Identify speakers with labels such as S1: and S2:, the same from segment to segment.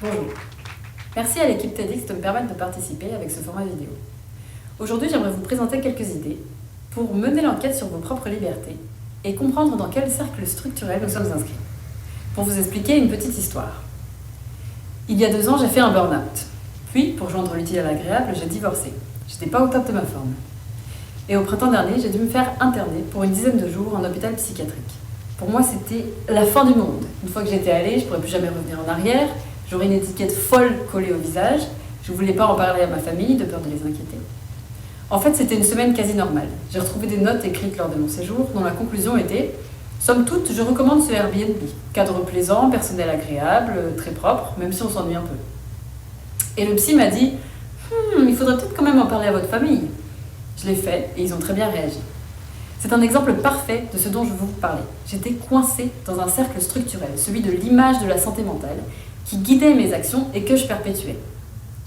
S1: Bonjour. Merci à l'équipe TEDx de me permettre de participer avec ce format vidéo. Aujourd'hui, j'aimerais vous présenter quelques idées pour mener l'enquête sur vos propres libertés et comprendre dans quel cercle structurel nous sommes inscrits. Pour vous expliquer une petite histoire. Il y a 2 ans, j'ai fait un burn-out. Puis, pour joindre l'utile à l'agréable, j'ai divorcé. J'étais pas au top de ma forme. Et au printemps dernier, j'ai dû me faire interner pour une dizaine de jours en hôpital psychiatrique. Pour moi, c'était la fin du monde. Une fois que j'étais allée, je pourrais plus jamais revenir en arrière. J'aurais une étiquette folle collée au visage. Je ne voulais pas en parler à ma famille, de peur de les inquiéter. En fait, c'était une semaine quasi normale. J'ai retrouvé des notes écrites lors de mon séjour, dont la conclusion était « Somme toute, je recommande ce Airbnb. Cadre plaisant, personnel agréable, très propre, même si on s'ennuie un peu. » Et le psy m'a dit « Il faudrait peut-être quand même en parler à votre famille. » Je l'ai fait et ils ont très bien réagi. C'est un exemple parfait de ce dont je veux vous parler. J'étais coincée dans un cercle structurel, celui de l'image de la santé mentale, qui guidait mes actions et que je perpétuais.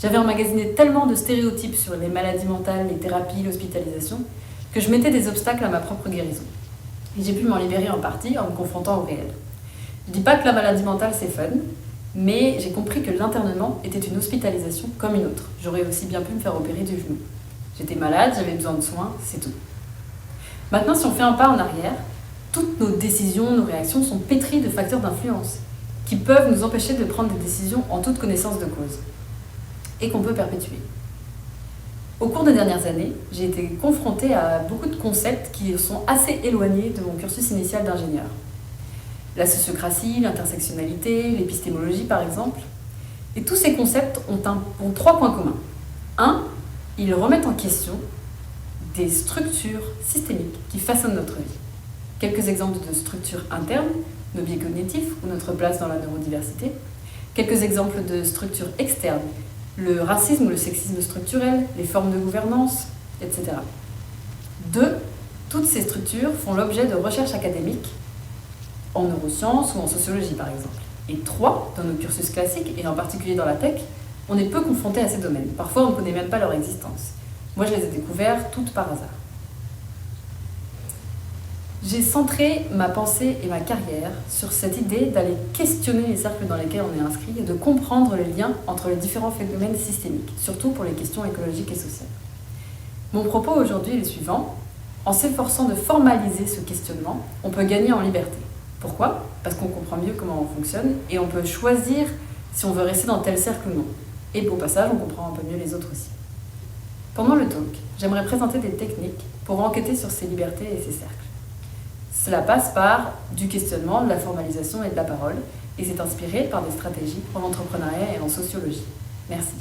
S1: J'avais emmagasiné tellement de stéréotypes sur les maladies mentales, les thérapies, l'hospitalisation, que je mettais des obstacles à ma propre guérison. Et j'ai pu m'en libérer en partie en me confrontant au réel. Je ne dis pas que la maladie mentale c'est fun, mais j'ai compris que l'internement était une hospitalisation comme une autre. J'aurais aussi bien pu me faire opérer du genou. J'étais malade, j'avais besoin de soins, c'est tout. Maintenant, si on fait un pas en arrière, toutes nos décisions, nos réactions sont pétries de facteurs d'influence qui peuvent nous empêcher de prendre des décisions en toute connaissance de cause et qu'on peut perpétuer. Au cours des dernières années, j'ai été confrontée à beaucoup de concepts qui sont assez éloignés de mon cursus initial d'ingénieur. La sociocratie, l'intersectionnalité, l'épistémologie par exemple. Et tous ces concepts ont 3 points communs. 1. Ils remettent en question des structures systémiques qui façonnent notre vie. Quelques exemples de structures internes, nos biais cognitifs ou notre place dans la neurodiversité. Quelques exemples de structures externes, le racisme ou le sexisme structurel, les formes de gouvernance, etc. 2. Toutes ces structures font l'objet de recherches académiques en neurosciences ou en sociologie par exemple. Et 3. Dans nos cursus classiques, et en particulier dans la tech, on est peu confronté à ces domaines. Parfois, on ne connaît même pas leur existence. Moi, je les ai découverts toutes par hasard. J'ai centré ma pensée et ma carrière sur cette idée d'aller questionner les cercles dans lesquels on est inscrit et de comprendre les liens entre les différents phénomènes systémiques, surtout pour les questions écologiques et sociales. Mon propos aujourd'hui est le suivant. En s'efforçant de formaliser ce questionnement, on peut gagner en liberté. Pourquoi ? Parce qu'on comprend mieux comment on fonctionne et on peut choisir si on veut rester dans tel cercle ou non. Et au passage, on comprend un peu mieux les autres aussi. Pendant le talk, j'aimerais présenter des techniques pour enquêter sur ces libertés et ces cercles. Cela passe par du questionnement, de la formalisation et de la parole, et c'est inspiré par des stratégies en entrepreneuriat et en sociologie. Merci.